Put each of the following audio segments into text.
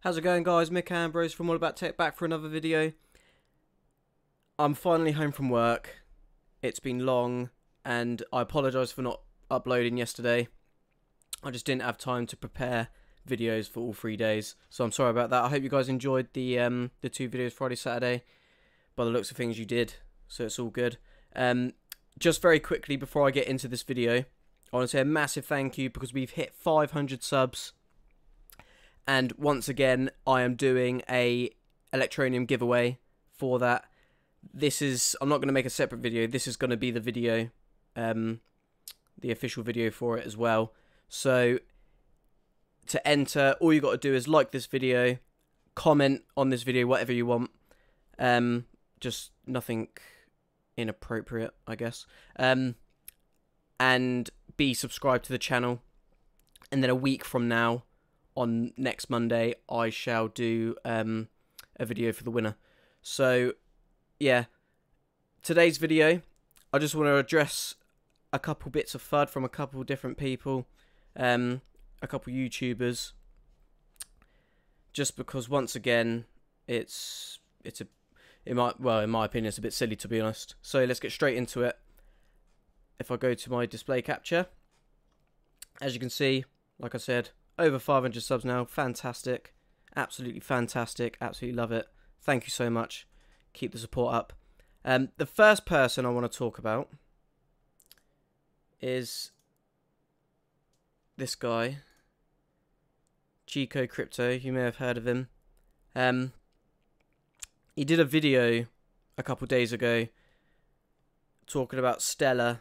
How's it going, guys? Mick Ambrose from All About Tech back for another video. I'm finally home from work. It's been long and I apologise for not uploading yesterday. I just didn't have time to prepare videos for all 3 days, so I'm sorry about that. I hope you guys enjoyed the 2 videos Friday, Saturday. By the looks of things you did, so it's all good. Just very quickly before I get into this video, I want to say a massive thank you because we've hit 500 subs. And once again, I am doing a Electroneum giveaway for that. I'm not going to make a separate video. This is going to be the video, the official video for it as well. So to enter, all you got to do is like this video, comment on this video, whatever you want. Just nothing inappropriate, I guess. And be subscribed to the channel. And then a week from now, on next Monday, I shall do a video for the winner. So, yeah. Today's video, I just want to address a couple bits of FUD from a couple different people. A couple YouTubers. Just because, once again, in my opinion, it's a bit silly, to be honest. So, let's get straight into it. If I go to my display capture, as you can see, like I said, over 500 subs now. Fantastic. Absolutely fantastic. Absolutely love it. Thank you so much. Keep the support up. The first person I want to talk about is this guy, Chico Crypto. You may have heard of him. He did a video a couple days ago talking about Stellar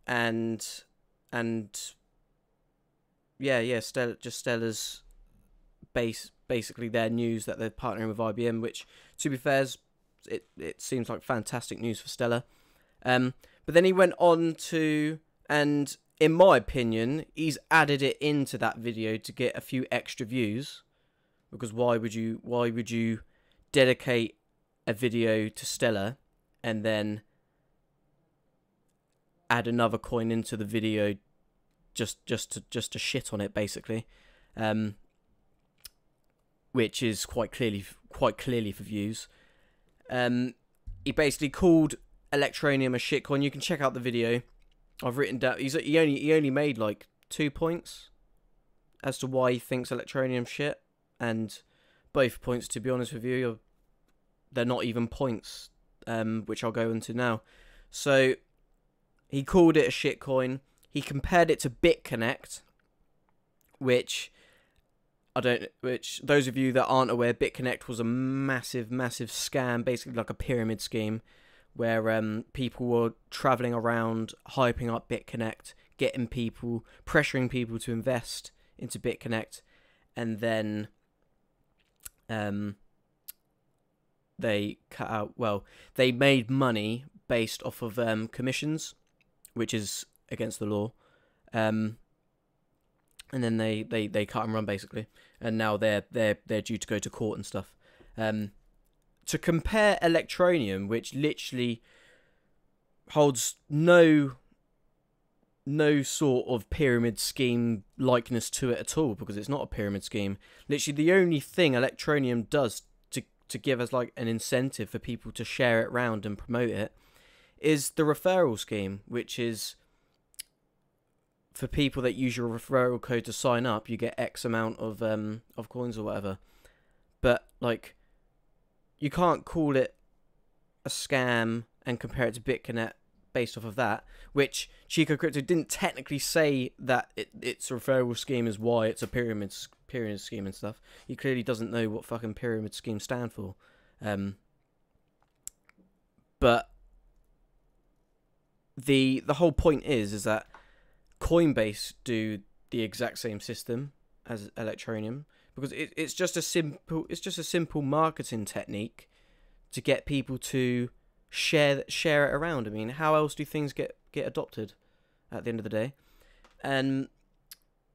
and Stellar's basically their news that they're partnering with IBM, which, to be fair, it seems like fantastic news for Stellar. But then he went on to, and in my opinion, he's added it into that video to get a few extra views. Because why would you dedicate a video to Stellar and then add another coin into the video just to shit on it, basically, which is quite clearly for views. He basically called Electroneum a shitcoin. You can check out the video. I've written down. He only made like 2 points as to why he thinks Electroneum shit, and both points, to be honest with you, they're not even points, which I'll go into now. So he called it a shitcoin. He compared it to BitConnect, which those of you that aren't aware, BitConnect was a massive scam, basically like a pyramid scheme, where people were traveling around hyping up BitConnect, pressuring people to invest into BitConnect, and then they cut out. Well, they made money based off of commissions, which is against the law, and then they cut and run, basically, and now they're due to go to court and stuff. To compare Electroneum, which literally holds no sort of pyramid scheme likeness to it at all, because it's not a pyramid scheme. Literally, the only thing Electroneum does to give us like an incentive for people to share it around and promote it is the referral scheme, which is, for people that use your referral code to sign up, you get X amount of coins or whatever. But like, you can't call it a scam and compare it to BitConnect based off of that. Which Chico Crypto didn't technically say that its referral scheme is why it's a pyramid scheme and stuff. He clearly doesn't know what fucking pyramid schemes stand for. But the whole point is that Coinbase do the exact same system as Electroneum, because it's just a simple marketing technique to get people to share it around. I mean, how else do things get adopted at the end of the day? And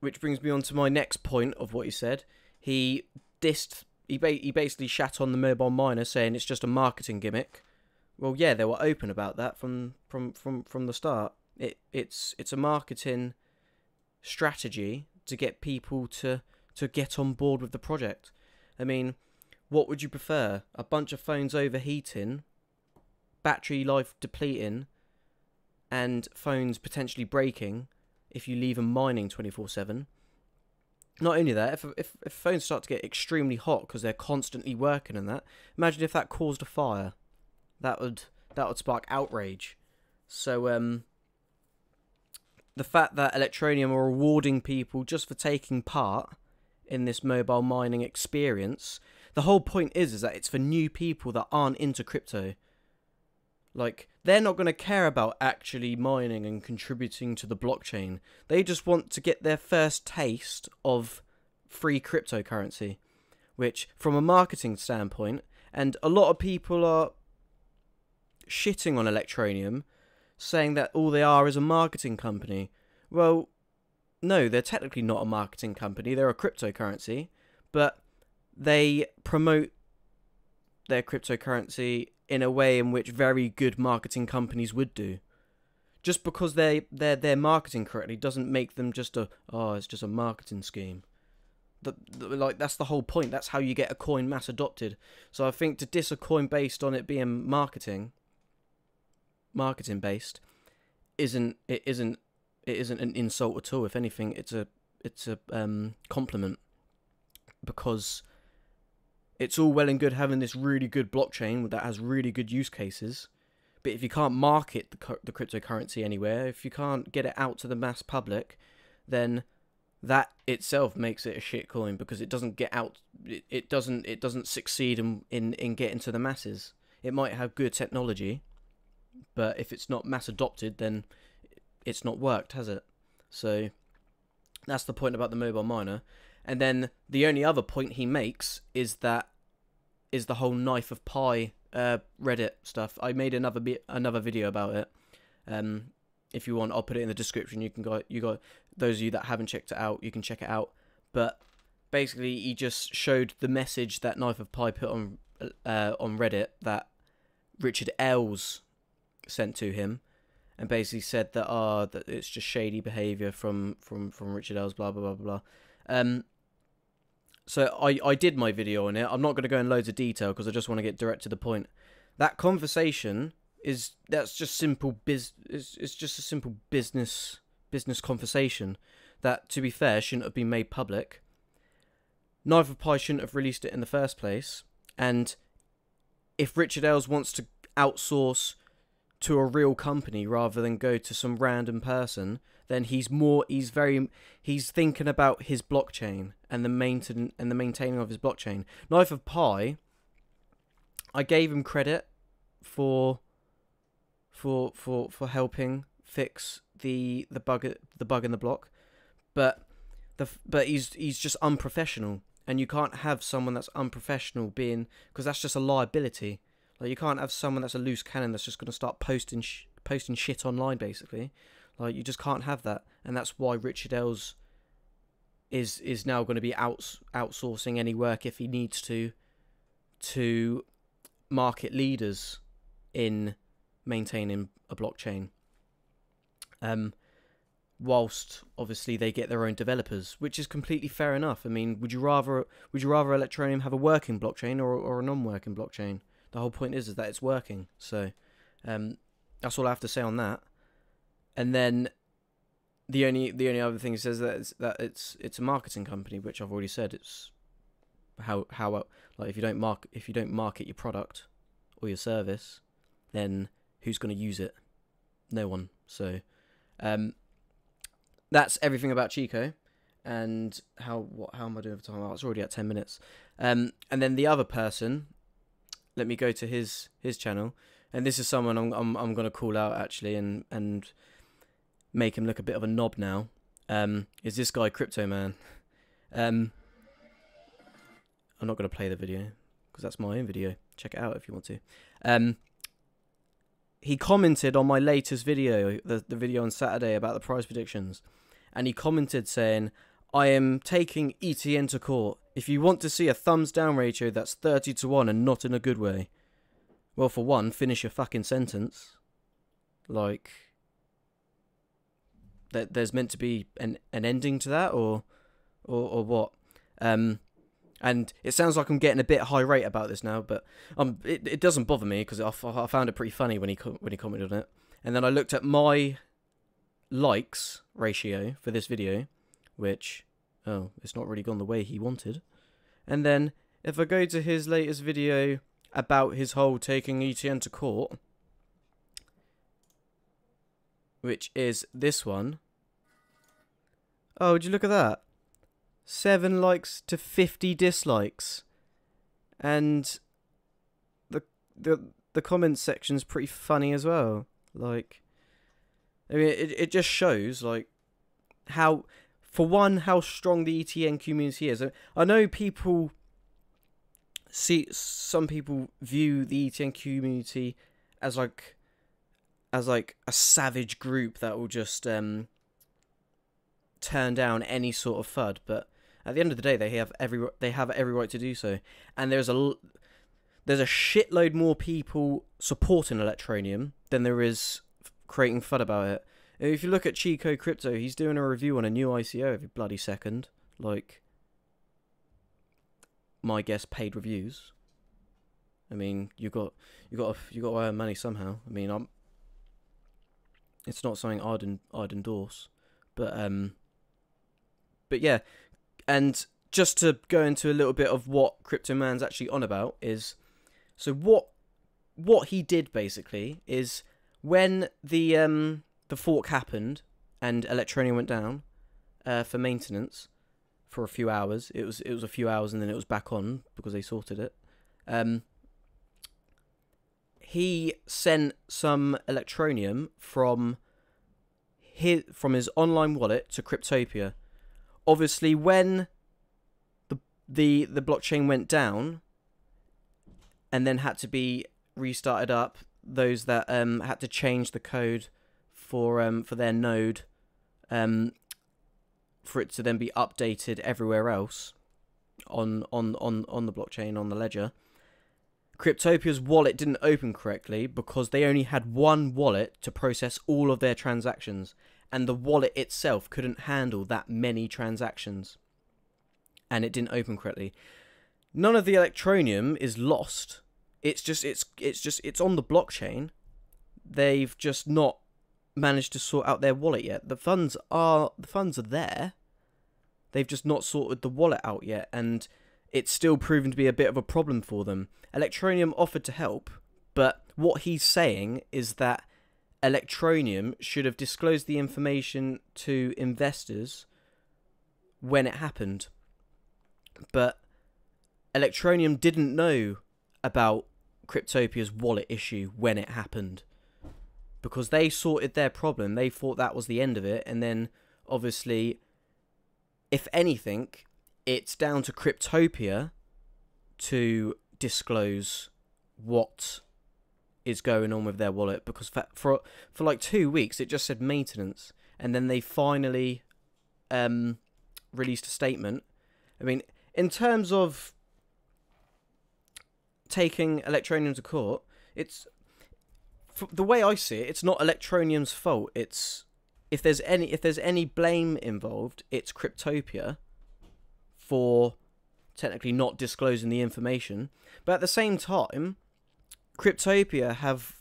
which brings me on to my next point of what he said. He basically shat on the mobile miner, saying it's just a marketing gimmick. Well, yeah, they were open about that from the start. It's a marketing strategy to get people to to get on board with the project. I mean, what would you prefer? A bunch of phones overheating, battery life depleting, and phones potentially breaking if you leave them mining 24/7. Not only that, if phones start to get extremely hot because they're constantly working and that, imagine if that caused a fire. That would spark outrage. So the fact that Electroneum are rewarding people just for taking part in this mobile mining experience, the whole point is that it's for new people that aren't into crypto. Like, they're not going to care about actually mining and contributing to the blockchain. They just want to get their first taste of free cryptocurrency, which, from a marketing standpoint, and a lot of people are shitting on Electroneum, saying that all they are is a marketing company. Well, no, they're technically not a marketing company. They're a cryptocurrency, but they promote their cryptocurrency in a way in which very good marketing companies would do. Just because they're marketing correctly doesn't make them just it's just a marketing scheme. Like, that's the whole point. That's how you get a coin mass adopted. So I think to diss a coin based on it being marketing based isn't an insult at all. If anything, it's a compliment, because it's all well and good having this really good blockchain that has really good use cases, but if you can't market the cryptocurrency anywhere, if you can't get it out to the mass public, then that itself makes it a shit coin, because it doesn't get out. It doesn't succeed in getting to the masses. It might have good technology, but if it's not mass adopted, then it's not worked, has it? So that's the point about the mobile miner. And then the only other point he makes is the whole knife of pi Reddit stuff. I made another video about it. If you want, I'll put it in the description. You got those of you that haven't checked it out, you can check it out. But basically, he just showed the message that Knife of Pi put on Reddit that Richard Ells sent to him, and basically said that it's just shady behaviour from Richard Ells, blah blah blah blah. So I did my video on it. I'm not going to go in loads of detail because I just want to get direct to the point. That conversation that's just simple it's just a simple business conversation that, to be fair, shouldn't have been made public. Knife of Pi shouldn't have released it in the first place. And if Richard Ells wants to outsource to a real company rather than go to some random person, then he's thinking about his blockchain and the maintaining of his blockchain. Knife of Pi, I gave him credit for helping fix the bug in the block, but he's just unprofessional, and you can't have someone that's unprofessional because that's just a liability. Like, you can't have someone that's a loose cannon that's just going to start posting shit online, basically. Like, you just can't have that, and that's why Richard Ells is now going to be outsourcing any work, if he needs to market leaders in maintaining a blockchain. Whilst obviously they get their own developers, which is completely fair enough. I mean, would you rather Electroneum have a working blockchain or a non-working blockchain? The whole point is that it's working. So that's all I have to say on that. And then the only other thing it says that it's a marketing company, which I've already said. It's how like if you don't market your product or your service, then who's going to use it? No one. So that's everything about Chico. And how am I doing for time? Oh, it's already at 10 minutes. And then the other person, let me go to his channel, and this is someone I'm going to call out actually and make him look a bit of a knob now. Is this guy Crypto Man? I'm not going to play the video because that's my own video. Check it out if you want to. He commented on my latest video, the video on Saturday about the prize predictions, and he commented saying, "I am taking ETN to court. If you want to see a thumbs down ratio that's 30-1 and not in a good way." Well, for one, finish your fucking sentence. Like, there's meant to be an ending to that, or what? And it sounds like I'm getting a bit high rate about this now, but it doesn't bother me because I found it pretty funny when he commented on it. And then I looked at my likes ratio for this video, which, oh, it's not really gone the way he wanted. And then if I go to his latest video about his whole taking ETN to court, which is this one. Oh, would you look at that? 7 likes to 50 dislikes. And the comments section's pretty funny as well. Like, I mean, it just shows, like, how, for one, how strong the ETN community is. I know some people view the ETN community as like a savage group that will just turn down any sort of FUD, but at the end of the day, they have every right to do so. And there's a shitload more people supporting Electroneum than there is creating FUD about it. If you look at Chico Crypto, he's doing a review on a new ICO every bloody second. Like, my guess, paid reviews. I mean, you got to earn money somehow. I mean, it's not something I'd endorse, but yeah. And just to go into a little bit of what Crypto Man's actually on about is, so what he did basically is when the fork happened and Electroneum went down for maintenance for a few hours. It was a few hours and then it was back on because they sorted it. He sent some Electroneum from his online wallet to Cryptopia. Obviously, when the blockchain went down and then had to be restarted up, those that had to change the code for their node for it to then be updated everywhere else on the blockchain, on the ledger. Cryptopia's wallet didn't open correctly because they only had one wallet to process all of their transactions, and the wallet itself couldn't handle that many transactions, and it didn't open correctly. None of the Electroneum is lost. It's on the blockchain. They've just not managed to sort out their wallet yet. The funds are there. They've just not sorted the wallet out yet, and it's still proven to be a bit of a problem for them. Electroneum offered to help, but what he's saying is that Electroneum should have disclosed the information to investors when it happened. But Electroneum didn't know about Cryptopia's wallet issue when it happened, because they sorted their problem. They thought that was the end of it, and then obviously, if anything, it's down to Cryptopia to disclose what is going on with their wallet, because for like 2 weeks it just said maintenance, and then they finally released a statement. I mean, in terms of taking Electroneum to court, it's, the way I see it, it's not Electroneum's fault. It's, if there's any blame involved, it's Cryptopia for technically not disclosing the information. But at the same time, Cryptopia have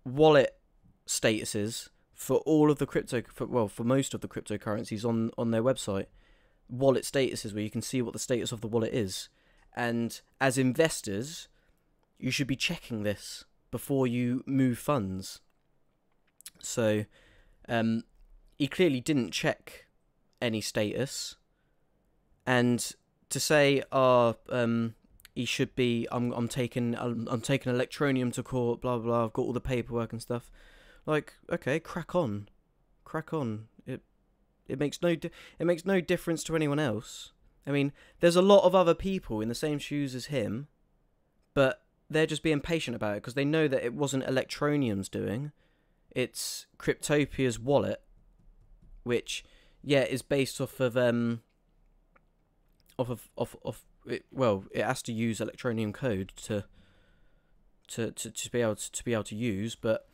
wallet statuses for all of the for most of the cryptocurrencies on their website. Wallet statuses where you can see what the status of the wallet is. And as investors, you should be checking this before you move funds. So, he clearly didn't check any status. And to say, he should be, I'm taking Electroneum to court, blah, blah, blah, I've got all the paperwork and stuff. Like, okay, crack on. It makes no difference to anyone else. I mean, there's a lot of other people in the same shoes as him, but they're just being patient about it because they know that it wasn't Electroneum's doing. It's Cryptopia's wallet, which, yeah, is based off of well, it has to use Electroneum code to be able to use, but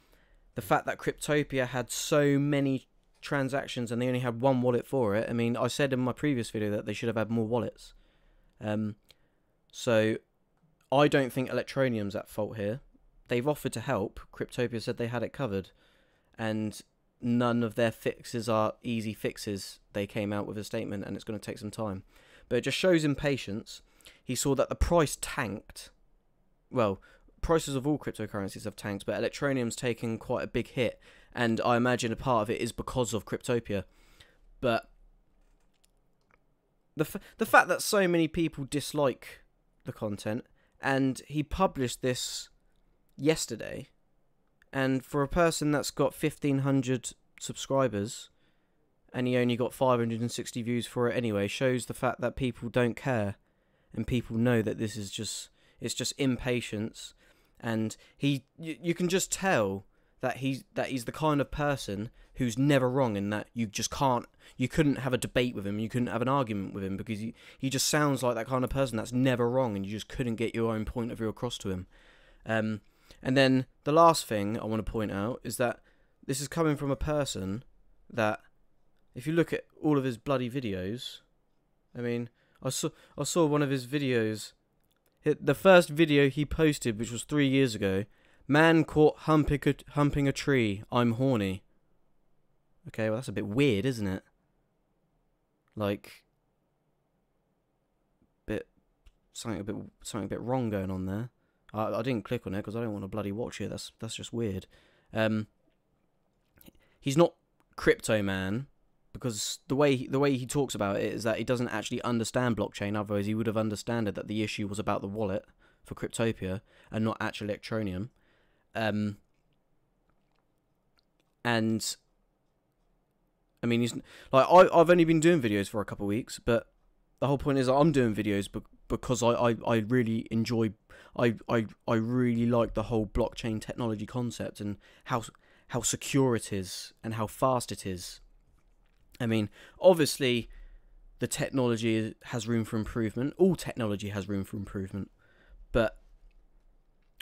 the fact that Cryptopia had so many transactions and they only had one wallet for it. I mean, I said in my previous video that they should have had more wallets. So I don't think Electroneum's at fault here. They've offered to help. Cryptopia said they had it covered, and none of their fixes are easy fixes. They came out with a statement, and it's going to take some time. But it just shows impatience. He saw that the price tanked. Well, prices of all cryptocurrencies have tanked, but Electroneum's taken quite a big hit, and I imagine a part of it is because of Cryptopia. But the fact that so many people dislike the content, and he published this yesterday, and for a person that's got 1,500 subscribers, and he only got 560 views for it anyway, shows the fact that people don't care, and people know that this is just, it's just impatience, and you can just tell that he's the kind of person who's never wrong, in that you couldn't have a debate with him, you couldn't have an argument with him, because he just sounds like that kind of person that's never wrong, and you just couldn't get your own point of view across to him. And then the last thing I want to point out is that this is coming from a person that, if you look at all of his bloody videos, I mean, I saw one of his videos, the first video he posted, which was 3 years ago. Man caught humping a tree. I'm horny. Okay, well that's a bit weird, isn't it? Like, something a bit wrong going on there. I didn't click on it because I don't want to bloody watch it. That's just weird. He's not Crypto Man, because the way he talks about it is that he doesn't actually understand blockchain. Otherwise, he would have understood that the issue was about the wallet for Cryptopia and not actual Electroneum. And I mean, he's like, I've only been doing videos for a couple of weeks, but the whole point is I'm doing videos because I really enjoy, I really like the whole blockchain technology concept, and how secure it is and how fast it is. I mean, obviously the technology has room for improvement. All technology has room for improvement, but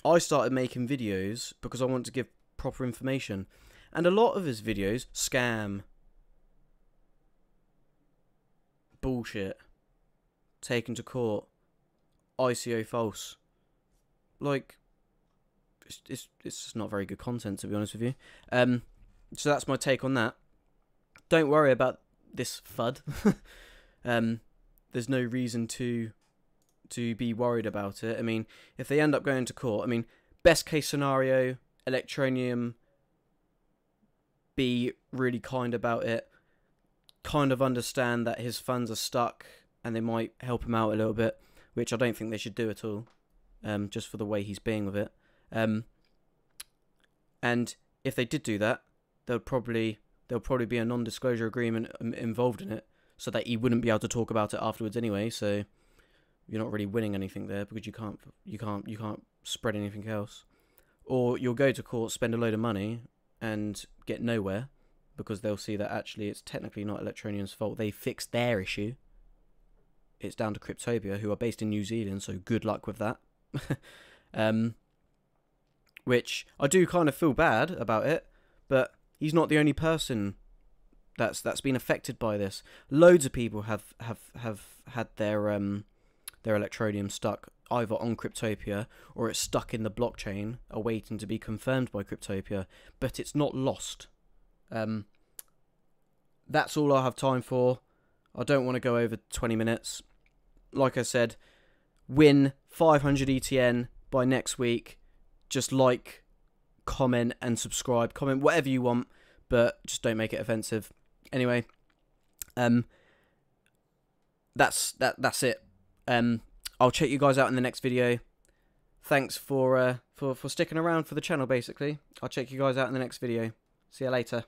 I started making videos because I want to give proper information, and a lot of his videos scam, bullshit, taken to court, ICO false. Like, it's just not very good content, to be honest with you. So that's my take on that. Don't worry about this FUD. There's no reason to be worried about it. I mean, if they end up going to court, I mean, best case scenario, Electroneum be really kind about it, kind of understand that his funds are stuck, and they might help him out a little bit, which I don't think they should do at all, just for the way he's being with it. And if they did do that, there'll probably be a non-disclosure agreement involved in it, so that he wouldn't be able to talk about it afterwards anyway. So you're not really winning anything there, because you can't spread anything else, or you'll go to court, spend a load of money, and get nowhere, because they'll see that actually it's technically not Electroneum's fault. They fixed their issue. It's down to Cryptopia, who are based in New Zealand, so good luck with that. Which I do kind of feel bad about it, but he's not the only person that's been affected by this. Loads of people have had their Electroneum stuck either on Cryptopia, or it's stuck in the blockchain awaiting to be confirmed by Cryptopia, but it's not lost. That's all I have time for. I don't want to go over 20 minutes. Like I said, win 500 ETN by next week. Just like, comment and subscribe. Comment whatever you want, but just don't make it offensive. Anyway, that's it. I'll check you guys out in the next video. Thanks for sticking around for the channel, basically. I'll check you guys out in the next video. See you later.